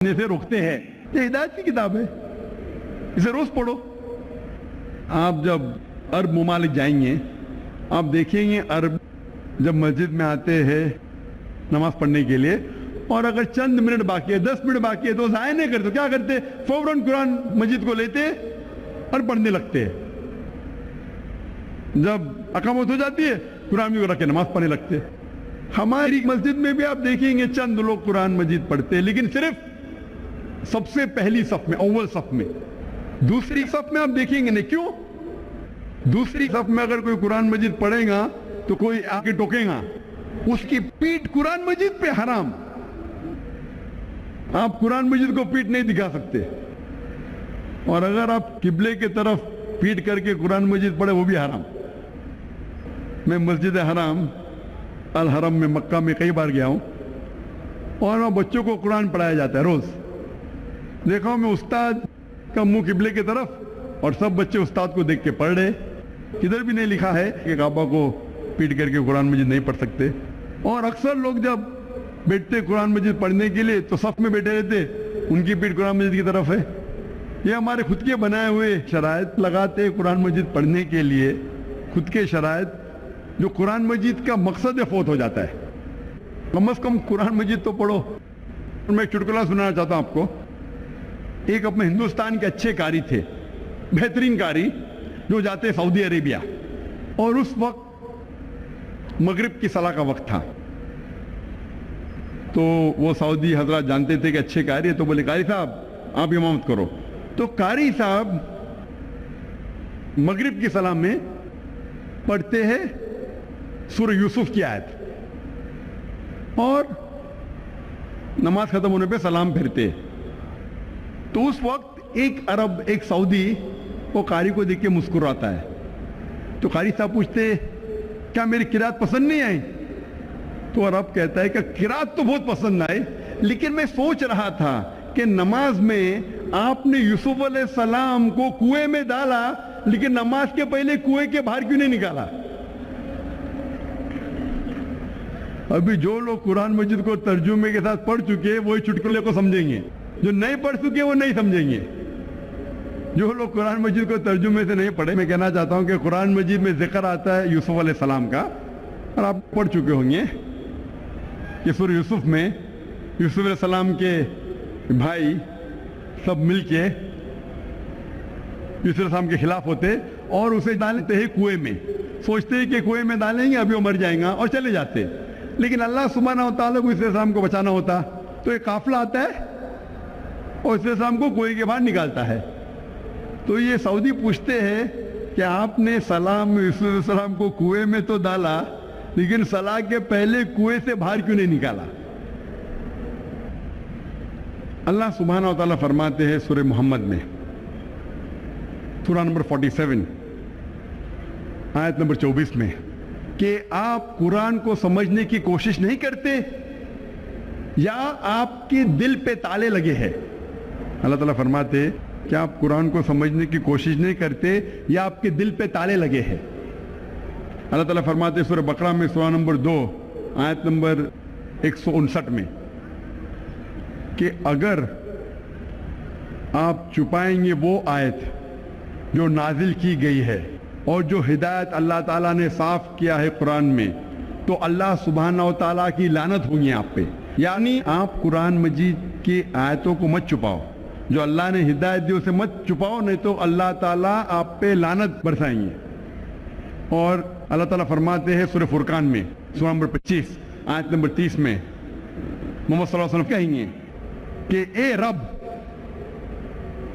سے روکتے ہیں. یہ ہدایت کی کتاب ہے, اسے روز پڑھو. آپ جب عرب ممالک جائیں گے, آپ دیکھیں گے عرب جب مسجد میں آتے ہیں نماز پڑھنے کے لیے, اور اگر چند منٹ باقی ہے, 10 منٹ باقی ہے, تو ضائع نہیں کرتے. کیا کرتے؟ فوراً قرآن مجید کو لیتے اور پڑھنے لگتے. جب اقامت ہو جاتی ہے, قرآن بھی رکھ کے نماز پڑھنے لگتے. ہماری مسجد میں بھی آپ دیکھیں گے چند لوگ قرآن مجید پڑھتے ہیں, لیکن صرف سب سے پہلی صف میں, اول صف میں. دوسری صف میں آپ دیکھیں گے نہیں. کیوں؟ دوسری صف میں اگر کوئی قرآن مجید پڑھے گا تو کوئی آ کے ٹوکے گا, اس کی پیٹھ قرآن مجید پہ حرام. آپ قرآن مجید کو پیٹھ نہیں دکھا سکتے. اور اگر آپ قبلے کی طرف پیٹھ کر کے قرآن مجید پڑھے, وہ بھی حرام. میں مسجد حرام الحرم میں مکہ میں کئی بار گیا ہوں, اور وہاں بچوں کو قرآن پڑھایا جاتا ہے روز. دیکھا ہوں میں استاد کا منہ قبلے کی طرف, اور سب بچے استاد کو دیکھ کے پڑھ رہے. کدھر بھی نہیں لکھا ہے کہ کعبہ کو پیٹ کر کے قرآن مجید نہیں پڑھ سکتے. اور اکثر لوگ جب بیٹھتے قرآن مجید پڑھنے کے لیے تو صف میں بیٹھے رہتے, ان کی پیٹ قرآن مجید کی طرف ہے. یہ ہمارے خود کے بنائے ہوئے شرائط لگاتے قرآن مجید پڑھنے کے لیے, خود کے شرائط, جو قرآن مجید کا مقصد فوت ہو جاتا ہے. کم از کم قرآن مجید تو پڑھو. میں ایک چٹکلا سنانا چاہتا ہوں آپ کو. ایک اپنے ہندوستان کے اچھے قاری تھے, بہترین قاری, جو جاتے سعودی عربیہ, اور اس وقت مغرب کی صلاح کا وقت تھا. تو وہ سعودی حضرات جانتے تھے کہ اچھے قاری ہے, تو بولے قاری صاحب آپ امامت کرو. تو قاری صاحب مغرب کی صلاح میں پڑھتے ہیں سورہ یوسف کی آیت, اور نماز ختم ہونے پہ سلام پھرتے. تو اس وقت ایک عرب, ایک سعودی, وہ قاری کو دیکھ کے مسکراتا ہے. تو قاری صاحب پوچھتے کیا میری قرات پسند نہیں آئی؟ تو عرب کہتا ہے کہ قرات تو بہت پسند آئی, لیکن میں سوچ رہا تھا کہ نماز میں آپ نے یوسف علیہ السلام کو کنویں میں ڈالا, لیکن نماز کے پہلے کنویں کے باہر کیوں نہیں نکالا؟ ابھی جو لوگ قرآن مجید کو ترجمے کے ساتھ پڑھ چکے وہی چٹکلے کو سمجھیں گے, جو نہیں پڑھ چکے وہ نہیں سمجھیں گے. جو لوگ قرآن مجید کو ترجمے سے نہیں پڑھے, میں کہنا چاہتا ہوں کہ قرآن مجید میں ذکر آتا ہے یوسف علیہ السلام کا, اور آپ پڑھ چکے ہوں گے کہ سورہ یوسف میں یوسف علیہ السلام کے بھائی سب مل کے یوسف علیہ السلام کے خلاف ہوتے, اور اسے ڈالتے ہیں کنویں میں. سوچتے ہیں کہ کنویں میں ڈالیں گے ابھی وہ مر جائیں گا, اور چلے جاتے. لیکن اللہ سبحانہ و تعالیٰ کو یوسف علیہ السلام کو بچانا ہوتا, تو ایک قافلہ آتا ہے اور یوسف علیہ السلام کو کنویں کے باہر نکالتا ہے. تو یہ سعودی پوچھتے ہیں کہ آپ نے سلام یوسف علیہ السلام کو کنویں میں تو ڈالا, لیکن صلاح کے پہلے کنویں سے باہر کیوں نہیں نکالا؟ اللہ سبحانہ و تعالیٰ فرماتے ہیں سورہ محمد میں, سورہ نمبر 47 آیت نمبر 24 میں, کہ آپ قرآن کو سمجھنے کی کوشش نہیں کرتے, یا آپ کے دل پہ تالے لگے ہیں. اللہ تعالیٰ فرماتے ہیں کہ آپ قرآن کو سمجھنے کی کوشش نہیں کرتے, یا آپ کے دل پہ تالے لگے ہیں. اللہ تعالیٰ فرماتے ہیں سورہ بقرہ میں سورہ نمبر 2 آیت نمبر 159 میں, کہ اگر آپ چھپائیں گے وہ آیت جو نازل کی گئی ہے, اور جو ہدایت اللہ تعالیٰ نے صاف کیا ہے قرآن میں, تو اللہ سبحانہ و تعالیٰ کی لعنت ہوگی آپ پہ. یعنی آپ قرآن مجید کی آیتوں کو مت چھپاؤ, جو اللہ نے ہدایت دی اسے مت چھپاؤ, نہیں تو اللہ تعالیٰ آپ پہ لعنت برسائیں گے. اور اللہ تعالیٰ فرماتے ہیں سورہ فرقان میں سورہ نمبر 25 آیت نمبر 30 میں, محمد صلی اللہ علیہ وسلم کہیں گے کہ اے رب,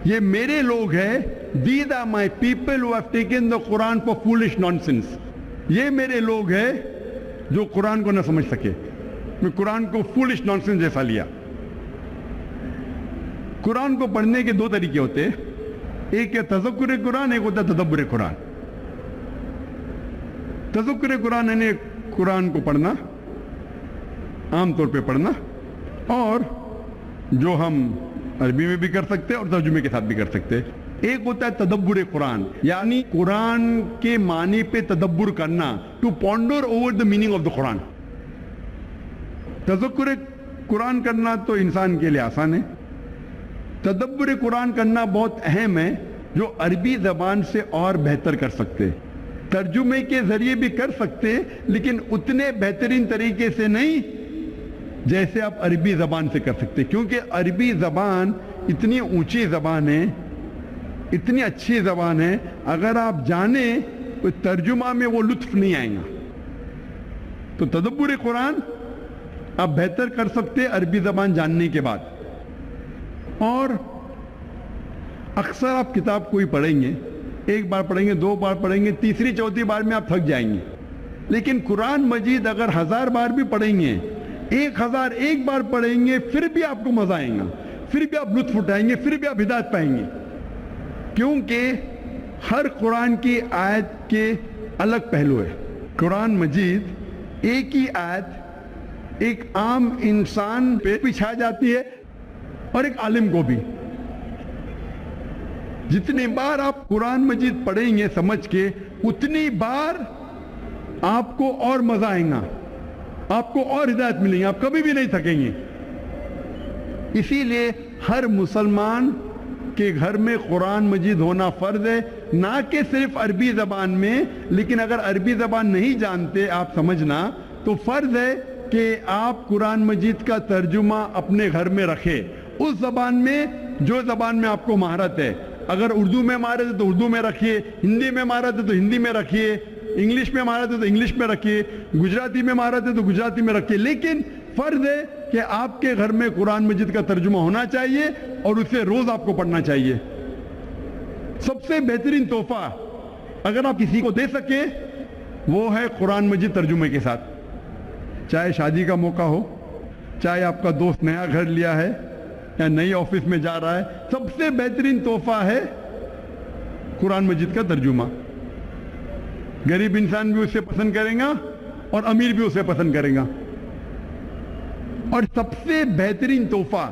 یہ میرے لوگ ہیں, these are my people who have taken the Quran for foolish nonsense. یہ میرے لوگ ہیں جو قرآن کو نہ سمجھ سکے, میں قرآن کو foolish nonsense جیسا لیا. قرآن کو پڑھنے کے 2 طریقے ہوتے ہیں, ایک ہے تذکر قرآن, ایک ہوتا ہے تدبر قرآن. تذکر قرآن یعنی قرآن کو پڑھنا, عام طور پہ پڑھنا, اور جو ہم عربی میں بھی کر سکتے اور ترجمے کے ساتھ بھی کر سکتے. ایک ہوتا ہے تدبر قرآن, یعنی قرآن کے معنی پہ تدبر کرنا, to ponder over the meaning of the Quran. تذکر قرآن کرنا تو انسان کے لیے آسان ہے, تدبر قرآن کرنا بہت اہم ہے، جو عربی زبان سے اور بہتر کر سکتے، ترجمے کے ذریعے بھی کر سکتے لیکن اتنے بہترین طریقے سے نہیں جیسے آپ عربی زبان سے کر سکتے، کیونکہ عربی زبان اتنی اونچی زبان ہے، اتنی اچھی زبان ہے، اگر آپ جانیں تو ترجمہ میں وہ لطف نہیں آئے گا۔ تو تدبر قرآن آپ بہتر کر سکتے عربی زبان جاننے کے بعد۔ اور اکثر آپ کتاب کوئی پڑھیں گے، ایک بار پڑھیں گے، دو بار پڑھیں گے، تیسری چوتھی بار میں آپ تھک جائیں گے، لیکن قرآن مجید اگر 1000 بار بھی پڑھیں گے، 1001 بار پڑھیں گے، پھر بھی آپ کو مزہ آئے گا، پھر بھی آپ لطف اٹھائیں گے، پھر بھی آپ ہدایت پائیں گے، کیونکہ ہر قرآن کی آیت کے الگ پہلو ہے۔ قرآن مجید ایک ہی آیت ایک عام انسان پہ بھی چھا جاتی ہے اور ایک عالم کو بھی۔ جتنی بار آپ قرآن مجید پڑھیں گے سمجھ کے، اتنی بار آپ کو اور مزہ آئے گا، آپ کو اور ہدایت ملیں گی، آپ کبھی بھی نہیں تھکیں گے۔ اسی لیے ہر مسلمان کے گھر میں قرآن مجید ہونا فرض ہے، نہ کہ صرف عربی زبان میں، لیکن اگر عربی زبان نہیں جانتے آپ سمجھنا، تو فرض ہے کہ آپ قرآن مجید کا ترجمہ اپنے گھر میں رکھیں، اس زبان میں جو زبان میں آپ کو مہارت ہے۔ اگر اردو میں مہارت ہے تو اردو میں رکھیے، ہندی میں مہارت ہے تو ہندی میں رکھیے، انگلش میں مہارت ہے تو انگلش میں رکھیے، گجراتی میں مہارت ہے تو گجراتی میں رکھیے، لیکن فرض ہے کہ آپ کے گھر میں قرآن مجید کا ترجمہ ہونا چاہیے اور اسے روز آپ کو پڑھنا چاہیے۔ سب سے بہترین تحفہ اگر آپ کسی کو دے سکے وہ ہے قرآن مجید ترجمے کے ساتھ، چاہے شادی کا موقع ہو، چاہے آپ کا دوست نیا گھر لیا ہے یا نئی آفس میں جا رہا ہے، سب سے بہترین تحفہ ہے قرآن مجید کا ترجمہ۔ غریب انسان بھی اسے پسند کرے گا اور امیر بھی اسے پسند کرے گا۔ اور سب سے بہترین تحفہ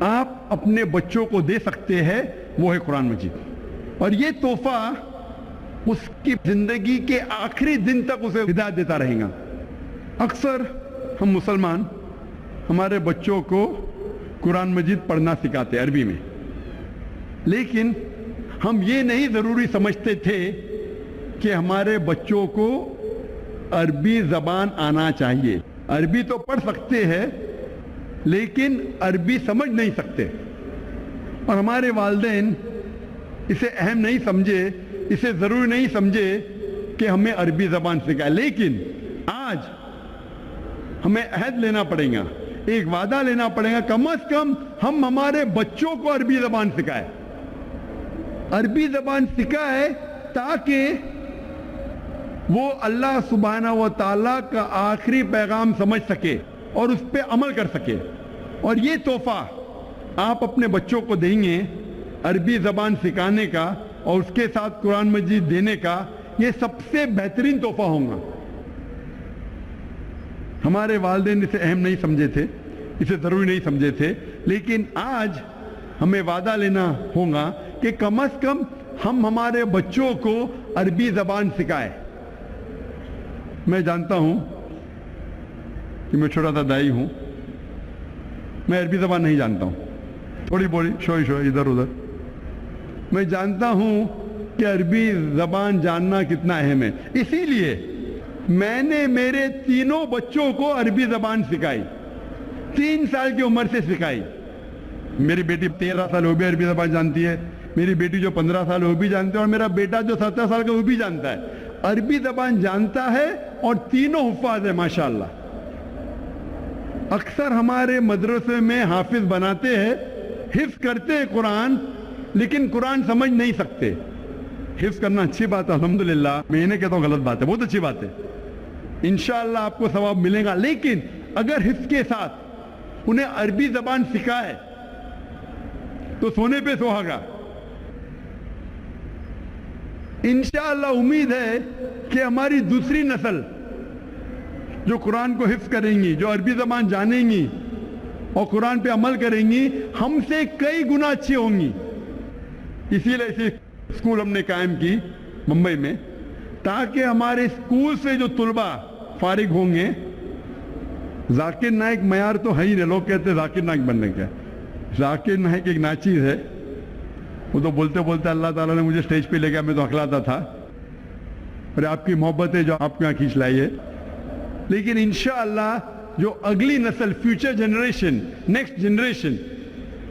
آپ اپنے بچوں کو دے سکتے ہیں وہ ہے قرآن مجید، اور یہ تحفہ اس کی زندگی کے آخری دن تک اسے ہدایت دیتا رہے گا۔ اکثر ہم مسلمان ہمارے بچوں کو قرآن مجید پڑھنا سکھاتے ہیں عربی میں، لیکن ہم یہ نہیں ضروری سمجھتے تھے کہ ہمارے بچوں کو عربی زبان آنا چاہیے۔ عربی تو پڑھ سکتے ہیں لیکن عربی سمجھ نہیں سکتے، اور ہمارے والدین اسے اہم نہیں سمجھے، اسے ضروری نہیں سمجھے کہ ہمیں عربی زبان سکھائے۔ لیکن آج ہمیں عہد لینا پڑے گا، ایک وعدہ لینا پڑے گا، کم از کم ہم ہمارے بچوں کو عربی زبان سکھائے، عربی زبان سکھائے تاکہ وہ اللہ سبحانہ و تعالیٰ کا آخری پیغام سمجھ سکے اور اس پہ عمل کر سکے۔ اور یہ تحفہ آپ اپنے بچوں کو دیں گے عربی زبان سکھانے کا اور اس کے ساتھ قرآن مجید دینے کا، یہ سب سے بہترین تحفہ ہوگا۔ ہمارے والدین اسے اہم نہیں سمجھے تھے، اسے ضروری نہیں سمجھے تھے، لیکن آج ہمیں وعدہ لینا ہوگا کہ کم از کم ہم ہمارے بچوں کو عربی زبان سکھائیں۔ میں جانتا ہوں کہ میں چھوٹا سا دائی ہوں، میں عربی زبان نہیں جانتا ہوں، تھوڑی بولی شوئی ادھر ادھر۔ میں جانتا ہوں کہ عربی زبان جاننا کتنا اہم ہے، اسی لیے میں نے میرے تینوں بچوں کو عربی زبان سکھائی، 3 سال کی عمر سے سکھائی۔ میری بیٹی 13 سال وہ بھی عربی زبان جانتی ہے، میری بیٹی جو 15 سال وہ بھی جانتے ہیں، اور میرا بیٹا جو 17 سال کا وہ بھی جانتا ہے، عربی زبان جانتا ہے، اور تینوں حفاظ ہے ماشاءاللہ۔ اکثر ہمارے مدرسے میں حافظ بناتے ہیں، حفظ کرتے ہیں قرآن، لیکن قرآن سمجھ نہیں سکتے۔ حفظ کرنا اچھی بات ہے الحمدللہ، میں انہیں کہتا ہوں غلط بات ہے، بہت اچھی بات ہے، انشاءاللہ آپ کو ثواب ملے گا، لیکن اگر حفظ کے ساتھ انہیں عربی زبان سکھائے تو سونے پہ سہاگا۔ انشاءاللہ امید ہے کہ ہماری دوسری نسل جو قرآن کو حفظ کریں گی، جو عربی زبان جانیں گی اور قرآن پہ عمل کریں گی، ہم سے کئی گنا اچھی ہوں گی۔ اسی لیے ایسی اسکول ہم نے قائم کی ممبئی میں، تاکہ ہمارے اسکول سے جو طلبہ فارغ ہوں گے، ذاکر نائک معیار تو ہے ہی نہیں، لوگ کہتے ہیں ذاکر نائک بننے کا، ذاکر نائک ایک ناچیز ہے, وہ تو بولتے بولتے اللہ تعالیٰ نے مجھے اسٹیج پہ لے گیا, میں تو ہکلاتا تھا, اور آپ کی محبت ہے جو آپ کو یہاں کھینچ لائی ہے. لیکن انشاءاللہ جو اگلی نسل, فیوچر جنریشن, نیکسٹ جنریشن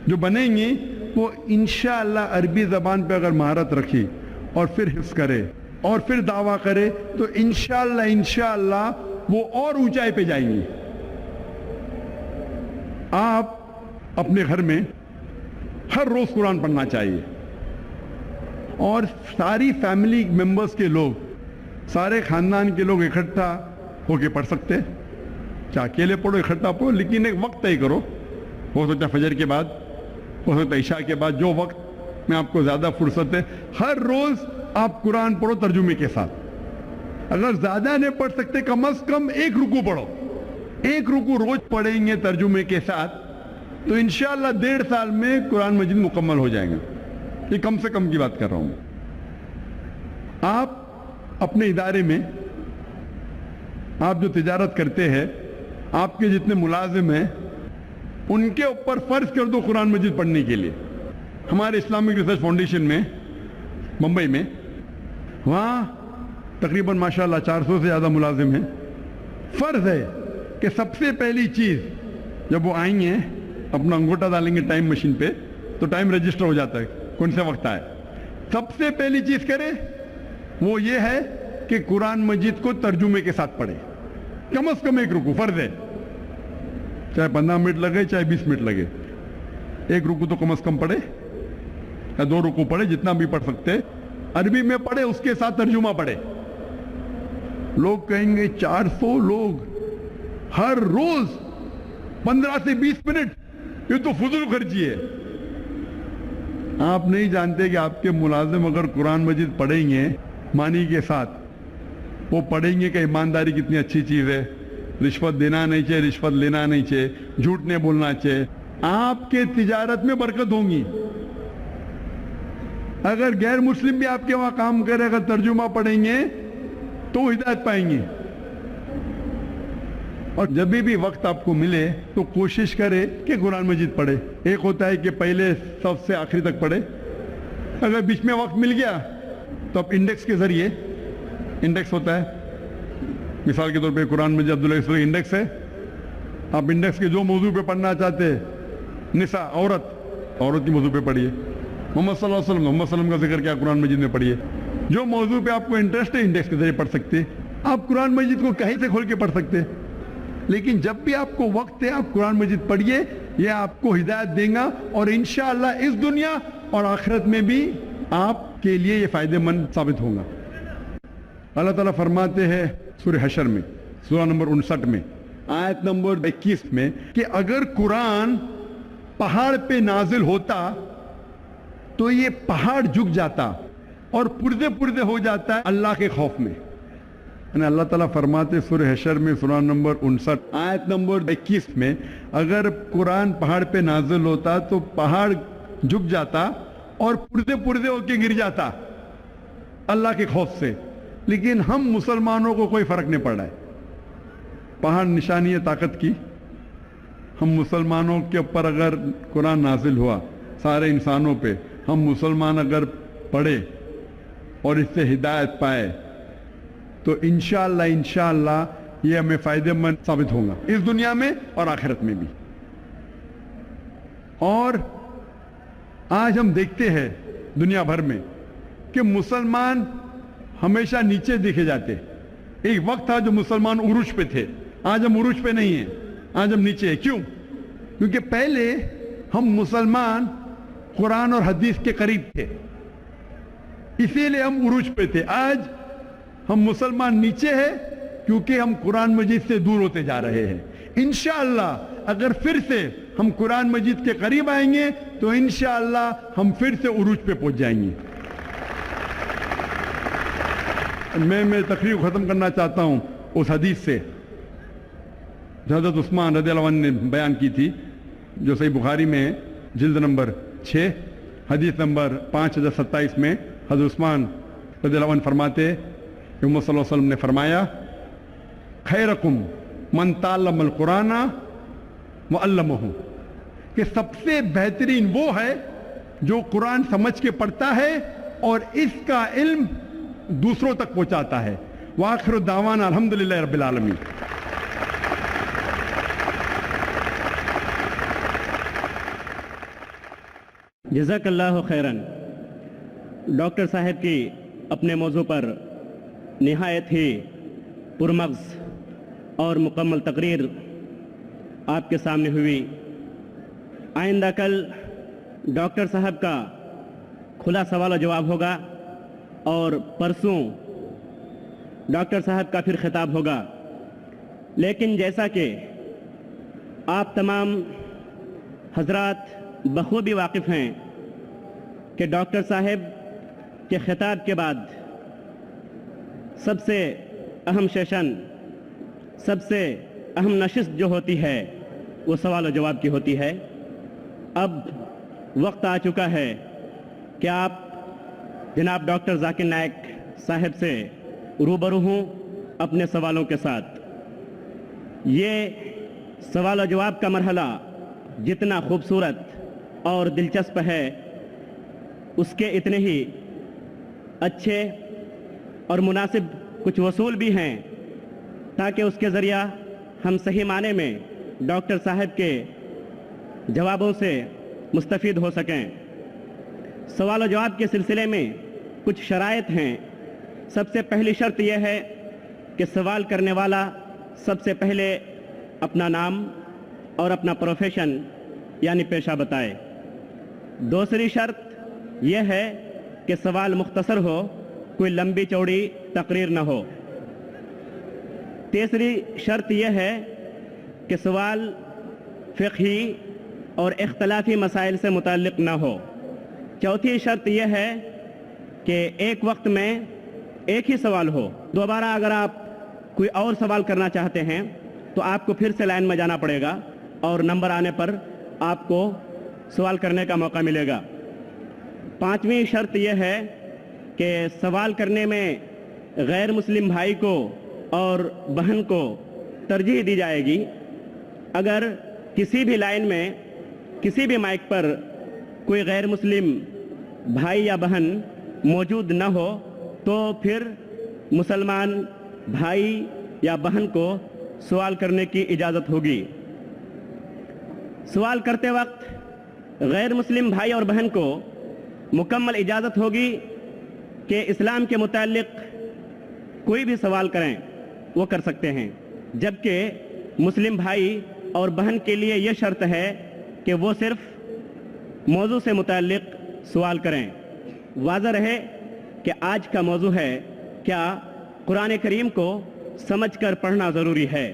جو بنیں گی, وہ انشاءاللہ عربی زبان پہ اگر مہارت رکھی اور پھر حفظ کرے اور پھر دعویٰ کرے تو انشاءاللہ وہ اور اونچائی پہ جائیں گی. آپ اپنے گھر میں ہر روز قرآن پڑھنا چاہیے, اور ساری فیملی ممبرز کے لوگ, سارے خاندان کے لوگ اکٹھا ہو کے پڑھ سکتے, چاہے اکیلے پڑھو اکٹھا پڑھو, لیکن ایک وقت طے کرو. ہو سکتا ہے فجر کے بعد, ہو سکتا ہے عشاء کے بعد, جو وقت میں آپ کو زیادہ فرصت ہے, ہر روز آپ قرآن پڑھو ترجمے کے ساتھ. اگر زیادہ نہیں پڑھ سکتے کم از کم ایک رکوع پڑھو, ایک رکوع روز پڑھیں گے ترجمے کے ساتھ تو انشاءاللہ 1.5 سال میں قرآن مجید مکمل ہو جائے گا. یہ کم سے کم کی بات کر رہا ہوں. آپ اپنے ادارے میں, آپ جو تجارت کرتے ہیں, آپ کے جتنے ملازم ہیں, ان کے اوپر فرض کر دو قرآن مجید پڑھنے کے لیے. ہمارے اسلامک ریسرچ فاؤنڈیشن میں ممبئی میں, وہاں تقریباً ماشاءاللہ 400 سے زیادہ ملازم ہیں. فرض ہے کہ سب سے پہلی چیز جب وہ آئیں گے, اپنا انگوٹھا ڈالیں گے ٹائم مشین پہ تو ٹائم رجسٹر ہو جاتا ہے کون سے وقت آئے. سب سے پہلی چیز کرے وہ یہ ہے کہ قرآن مجید کو ترجمے کے ساتھ پڑھے, کم از کم ایک رکوع. فرض ہے, چاہے 15 منٹ لگے چاہے 20 منٹ لگے, ایک رکوع تو کم از کم پڑھے, یا 2 رکوع پڑھے, جتنا بھی پڑھ سکتے. عربی میں پڑھے, اس کے ساتھ ترجمہ پڑھے. لوگ کہیں گے 400 لوگ ہر روز 15 سے 20 منٹ, یہ تو فضول خرچی ہے. آپ نہیں جانتے کہ آپ کے ملازم اگر قرآن مجید پڑھیں گے معنی کے ساتھ, وہ پڑھیں گے کہ ایمانداری کتنی اچھی چیز ہے, رشوت دینا نہیں چاہیے, رشوت لینا نہیں چاہیے, جھوٹ نہیں بولنا چاہیے. آپ کے تجارت میں برکت ہوں گی. اگر غیر مسلم بھی آپ کے وہاں کام کرے, اگر ترجمہ پڑھیں گے تو وہ ہدایت پائیں گے. اور جب بھی وقت آپ کو ملے تو کوشش کرے کہ قرآن مجید پڑھے. ایک ہوتا ہے کہ پہلے صف سے آخری تک پڑھے, اگر بیچ میں وقت مل گیا تو آپ انڈیکس کے ذریعے, انڈیکس ہوتا ہے مثال کے طور پہ قرآن مجید عبداللہ انڈیکس ہے, آپ انڈیکس کے جو موضوع پہ پڑھنا چاہتے, نساء عورت کی موضوع پہ پڑھیے, محمد صلی اللہ علیہ وسلم, محمد صلی اللہ علیہ وسلم کا ذکر کیا قرآن مجید میں پڑھیے. جو موضوع پہ آپ کو انٹرسٹ ہے انڈیکس کے ذریعے پڑھ سکتے. آپ قرآن مجید کو کہیں سے کھول کے پڑھ سکتے, لیکن جب بھی آپ کو وقت ہے آپ قرآن مجید پڑھیے, یہ آپ کو ہدایت دیں گا, اور انشاءاللہ اس دنیا اور آخرت میں بھی آپ کے لیے یہ فائدہ مند ثابت ہوگا. اللہ تعالیٰ فرماتے ہیں سورہ حشر میں, سورہ نمبر 59 میں, آیت نمبر 21 میں, کہ اگر قرآن پہاڑ پہ نازل ہوتا تو یہ پہاڑ جھک جاتا اور پردے ہو جاتا ہے اللہ کے خوف میں. اللہ تعالیٰ فرماتے سورہ حشر میں سورہ نمبر 59 آیت نمبر 21 میں, اگر قرآن پہاڑ پہ نازل ہوتا تو پہاڑ جھک جاتا اور پردے ہو کے گر جاتا اللہ کے خوف سے. لیکن ہم مسلمانوں کو کوئی فرق نہیں پڑ رہا ہے. پہاڑ نشانی ہے طاقت کی. ہم مسلمانوں کے اوپر اگر قرآن نازل ہوا سارے انسانوں پہ, ہم مسلمان اگر پڑھے اور اس سے ہدایت پائے تو انشاءاللہ یہ ہمیں فائدہ مند ثابت ہوگا اس دنیا میں اور آخرت میں بھی. اور آج ہم دیکھتے ہیں دنیا بھر میں کہ مسلمان ہمیشہ نیچے دیکھے جاتے. ایک وقت تھا جو مسلمان عروج پہ تھے, آج ہم عروج پہ نہیں ہیں, آج ہم نیچے ہیں. کیوں؟ کیونکہ پہلے ہم مسلمان قرآن اور حدیث کے قریب تھے, اسی لیے ہم عروج پہ تھے. آج ہم مسلمان نیچے ہیں کیونکہ ہم قرآن مجید سے دور ہوتے جا رہے ہیں. انشاءاللہ اگر پھر سے ہم قرآن مجید کے قریب آئیں گے تو انشاءاللہ ہم پھر سے عروج پہ پہنچ جائیں گے. میں تقریر ختم کرنا چاہتا ہوں اس حدیث سے جو حضرت عثمان رضی اللہ عنہ نے بیان کی تھی, جو صحیح بخاری میں ہے, جلد نمبر 6 حدیث نمبر 5027 میں حضرت عثمان رضی اللہ عنہ فرماتے کہ محمد صلی اللہ علیہ وسلم نے فرمایا, خیرکم من تعلم القرآن وعلمہ, کہ سب سے بہترین وہ ہے جو قرآن سمجھ کے پڑھتا ہے اور اس کا علم دوسروں تک پہنچاتا ہے. وآخر دعوانا الحمدللہ رب العالمین. جزاک اللہ خیراً. ڈاکٹر صاحب کی اپنے موضوع پر نہایت ہی پرمغز اور مکمل تقریر آپ کے سامنے ہوئی. آئندہ کل ڈاکٹر صاحب کا کھلا سوال و جواب ہوگا اور پرسوں ڈاکٹر صاحب کا پھر خطاب ہوگا. لیکن جیسا کہ آپ تمام حضرات بخوبی واقف ہیں کہ ڈاکٹر صاحب کے خطاب کے بعد سب سے اہم سیشن، سب سے اہم نشست جو ہوتی ہے وہ سوال و جواب کی ہوتی ہے. اب وقت آ چکا ہے کہ آپ جناب ڈاکٹر ذاکر نائک صاحب سے روبرو ہوں اپنے سوالوں کے ساتھ. یہ سوال و جواب کا مرحلہ جتنا خوبصورت اور دلچسپ ہے اس کے اتنے ہی اچھے اور مناسب کچھ اصول بھی ہیں تاکہ اس کے ذریعہ ہم صحیح معنی میں ڈاکٹر صاحب کے جوابوں سے مستفید ہو سکیں. سوال و جواب کے سلسلے میں کچھ شرائط ہیں. سب سے پہلی شرط یہ ہے کہ سوال کرنے والا سب سے پہلے اپنا نام اور اپنا پروفیشن یعنی پیشہ بتائے. دوسری شرط یہ ہے کہ سوال مختصر ہو، کوئی لمبی چوڑی تقریر نہ ہو. تیسری شرط یہ ہے کہ سوال فقہی اور اختلافی مسائل سے متعلق نہ ہو. چوتھی شرط یہ ہے کہ ایک وقت میں ایک ہی سوال ہو. دوبارہ اگر آپ کوئی اور سوال کرنا چاہتے ہیں تو آپ کو پھر سے لائن میں جانا پڑے گا اور نمبر آنے پر آپ کو سوال کرنے کا موقع ملے گا. پانچویں شرط یہ ہے کہ سوال کرنے میں غیر مسلم بھائی کو اور بہن کو ترجیح دی جائے گی. اگر کسی بھی لائن میں کسی بھی مائک پر کوئی غیر مسلم بھائی یا بہن موجود نہ ہو تو پھر مسلمان بھائی یا بہن کو سوال کرنے کی اجازت ہوگی. سوال کرتے وقت غیر مسلم بھائی اور بہن کو مکمل اجازت ہوگی کہ اسلام کے متعلق کوئی بھی سوال کریں وہ کر سکتے ہیں، جبکہ مسلم بھائی اور بہن کے لیے یہ شرط ہے کہ وہ صرف موضوع سے متعلق سوال کریں. واضح رہے کہ آج کا موضوع ہے کیا قرآن کریم کو سمجھ کر پڑھنا ضروری ہے.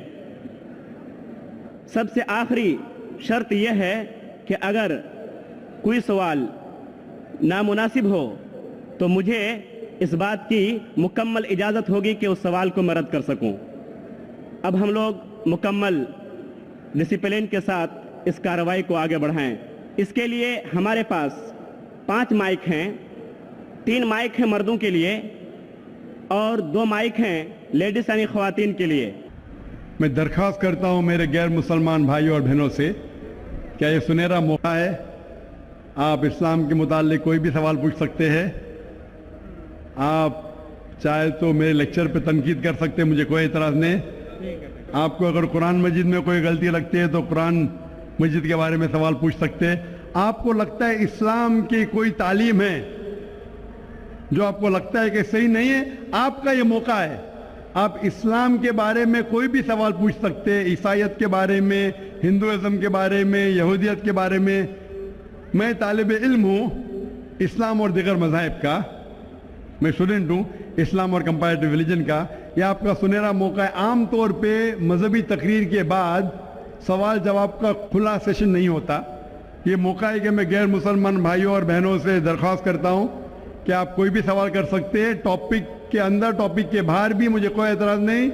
سب سے آخری شرط یہ ہے کہ اگر کوئی سوال نامناسب ہو تو مجھے اس بات کی مکمل اجازت ہوگی کہ اس سوال کو میں رد کر سکوں. اب ہم لوگ مکمل ڈسپلن کے ساتھ اس کارروائی کو آگے بڑھائیں. اس کے لیے ہمارے پاس 5 مائک ہیں. 3 مائک ہیں مردوں کے لیے اور 2 مائک ہیں لیڈیز یعنی خواتین کے لیے. میں درخواست کرتا ہوں میرے غیر مسلمان بھائیوں اور بہنوں سے، کیا یہ سنہرا موقع ہے؟ آپ اسلام کے متعلق کوئی بھی سوال پوچھ سکتے ہیں. آپ چاہے تو میرے لیکچر پہ تنقید کر سکتے ہیں، مجھے کوئی اعتراض نہیں. آپ کو اگر قرآن مجید میں کوئی غلطی لگتی ہے تو قرآن مجید کے بارے میں سوال پوچھ سکتے ہیں. آپ کو لگتا ہے اسلام کی کوئی تعلیم ہے جو آپ کو لگتا ہے کہ صحیح نہیں ہے، آپ کا یہ موقع ہے. آپ اسلام کے بارے میں کوئی بھی سوال پوچھ سکتے ہیں، عیسائیت کے بارے میں، ہندوازم کے بارے میں، یہودیت کے بارے میں. میں طالب علم ہوں اسلام اور دیگر مذاہب کا، میں اسٹوڈنٹ ہوں اسلام اور کمپیریٹو ریلیجن کا. یہ آپ کا سنہرا موقع ہے. عام طور پہ مذہبی تقریر کے بعد سوال جواب کا کھلا سیشن نہیں ہوتا. یہ موقع ہے کہ میں غیر مسلمان بھائیوں اور بہنوں سے درخواست کرتا ہوں کہ آپ کوئی بھی سوال کر سکتے ہیں، ٹاپک کے اندر ٹاپک کے باہر بھی، مجھے کوئی اعتراض نہیں.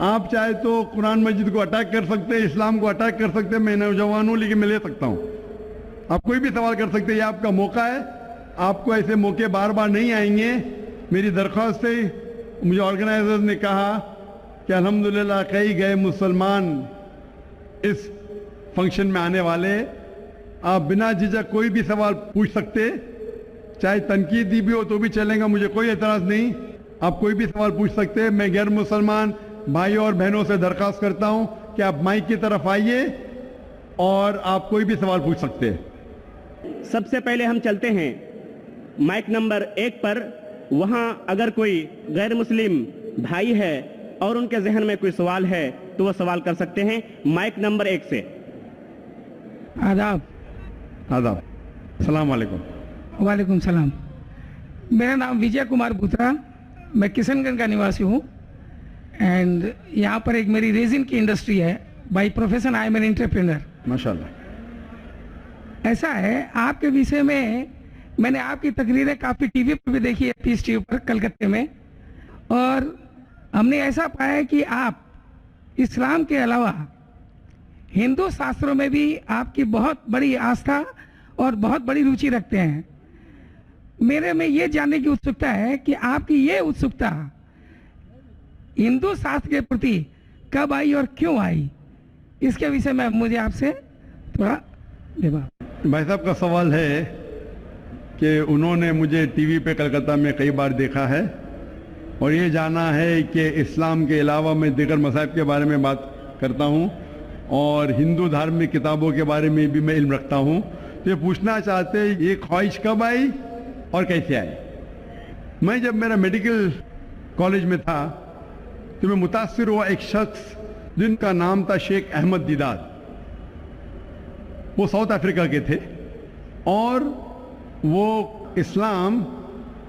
آپ چاہے تو قرآن مجید کو اٹیک کر سکتے ہیں، اسلام کو اٹیک کر سکتے ہیں. میں نوجوان ہوں لیکن میں لے سکتا ہوں. آپ کوئی بھی سوال کر سکتے ہیں، یہ آپ کا موقع ہے. آپ کو ایسے موقع بار بار نہیں آئیں گے. میری درخواست ہے، مجھے آرگنائزرز نے کہا کہ الحمدللہ کئی گئے مسلمان اس فنکشن میں آنے والے. آپ بنا جھجک کوئی بھی سوال پوچھ سکتے، چاہے تنقیدی بھی ہو تو بھی چلیں گا، مجھے کوئی اعتراض نہیں، آپ کوئی بھی سوال پوچھ سکتے۔ میں غیر مسلمان بھائیوں اور بہنوں سے درخواست کرتا ہوں کہ آپ مائک کی طرف آئیے اور آپ کوئی بھی سوال پوچھ سکتے ہیں۔ سب سے پہلے ہم چلتے ہیں مائک نمبر 1 پر، وہاں اگر کوئی غیر مسلم بھائی ہے اور ان کے ذہن میں کوئی سوال ہے تو وہ سوال کر سکتے ہیں مائک نمبر 1 سے۔ آداب۔ آداب، السلام علیکم۔ وعلیکم السلام۔ میرا نام وجے کمار بوترا، میں کشن گنج کا نواسی ہوں، اینڈ یہاں پر ایک میری ریزن کی انڈسٹری ہے۔ By profession I am an entrepreneur. ماشاءاللہ۔ ایسا ہے، آپ کے وشے میں نے آپ کی تقریریں کافی ٹی وی پر بھی دیکھی ہے، پیس ٹی وی پر کلکتے میں، اور ہم نے ایسا پایا کہ آپ اسلام کے علاوہ ہندو شاستروں میں بھی آپ کی بہت بڑی آستھا اور بہت بڑی روچی رکھتے ہیں۔ میرے میں یہ جاننے کی اتسکتا ہے کہ آپ کی یہ اتسکتا ہندو شاستر کے پرتی کب آئی اور کیوں آئی، اس کے وشے میں مجھے آپ سے تھوڑا جواب۔ بھائی صاحب کا سوال ہے کہ انہوں نے مجھے ٹی وی پہ کلکتہ میں کئی بار دیکھا ہے اور یہ جانا ہے کہ اسلام کے علاوہ میں دیگر مذاہب کے بارے میں بات کرتا ہوں اور ہندو دھارمک کتابوں کے بارے میں بھی میں علم رکھتا ہوں، تو یہ پوچھنا چاہتے یہ خواہش کب آئی اور کیسے آئی۔ میں جب میرا میڈیکل کالج میں تھا تو میں متاثر ہوا ایک شخص جن کا نام تھا شیخ احمد دیدار۔ وہ ساؤتھ افریقہ کے تھے اور وہ اسلام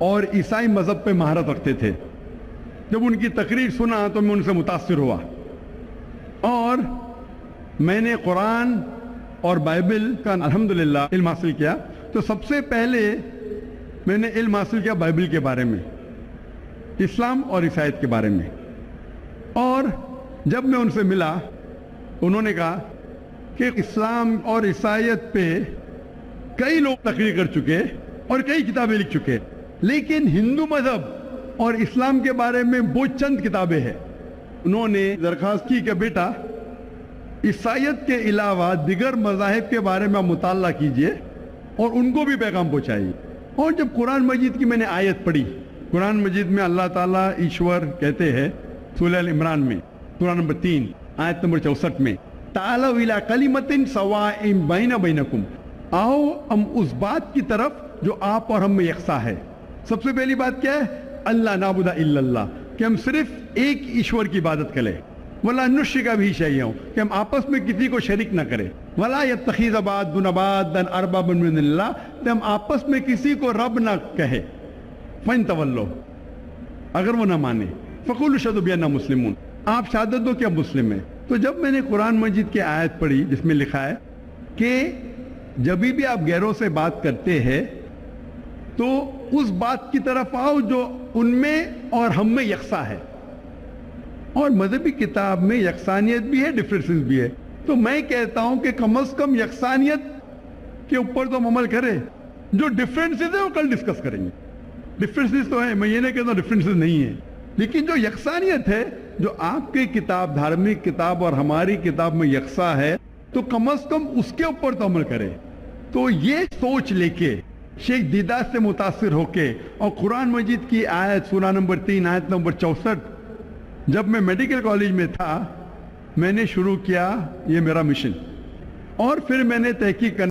اور عیسائی مذہب پہ مہارت رکھتے تھے۔ جب ان کی تقریر سنا تو میں ان سے متاثر ہوا اور میں نے قرآن اور بائبل کا الحمدللہ علم حاصل کیا۔ تو سب سے پہلے میں نے علم حاصل کیا بائبل کے بارے میں، اسلام اور عیسائیت کے بارے میں، اور جب میں ان سے ملا انہوں نے کہا کہ اسلام اور عیسائیت پہ کئی لوگ تقریر کر چکے اور کئی کتابیں لکھ چکے، لیکن ہندو مذہب اور اسلام کے بارے میں وہ چند کتابیں ہیں۔ انہوں نے درخواست کی کہ بیٹا عیسائیت کے علاوہ دیگر مذاہب کے بارے میں مطالعہ کیجئے اور ان کو بھی پیغام پہنچائیے۔ اور جب قرآن مجید کی میں نے آیت پڑھی، قرآن مجید میں اللہ تعالیٰ ایشور کہتے ہیں سورہ ال عمران میں سورہ نمبر 3 آیت نمبر 64 میں، تعالوا الی کلمۃ سواء بین بینکم، آؤ ہم اس بات کی طرف جو آپ اور ہم میں یکساں ہے۔ سب سے پہلی بات کیا ہے؟ اللہ نعبد الا اللہ، کہ ہم صرف ایک ایشور کی عبادت کریں، ولا نشرک بہ شیئا، کہ ہم آپس میں کسی کو شریک نہ کریں، ولا یتخذ بعضنا بعضا اربابا من اللہ، کہ ہم آپس میں کسی کو رب نہ کہے۔ فَإِن تَوَلَّوْا، اگر وہ نہ مانے، فَقُولُوا اشْهَدُوا بِأَنَّا مُسْلِمُونَ، آپ شہادت دو کہ ہم مسلم ہیں۔ تو جب میں نے قرآن مجید کی آیت پڑھی جس میں لکھا ہے کہ جب بھی آپ غیروں سے بات کرتے ہیں تو اس بات کی طرف آؤ جو ان میں اور ہم میں یکساں ہے، اور مذہبی کتاب میں یکسانیت بھی ہے، ڈفرینسز بھی ہے، تو میں کہتا ہوں کہ کم از کم یکسانیت کے اوپر تو ہم عمل کریں، جو ڈفرینسز ہیں وہ کل ڈسکس کریں گے۔ ڈفرینسز تو ہیں، میں یہ نہیں کہتا ڈفرینسز نہیں ہیں، لیکن جو یکسانیت ہے، جو آپ کی کتاب دھارمک کتاب اور ہماری کتاب میں یکساں ہے، تو کم از کم اس کے اوپر تو عمل کریں۔ تو یہ سوچ لے کے شیخ دیدار سے متاثر ہو کے اور قرآن مجید کی آیت سورہ نمبر 3 آیت نمبر 64 جب میں میڈیکل کالج میں تھا میں نے شروع کیا یہ میرا مشن، اور پھر میں نے تحقیق کرنا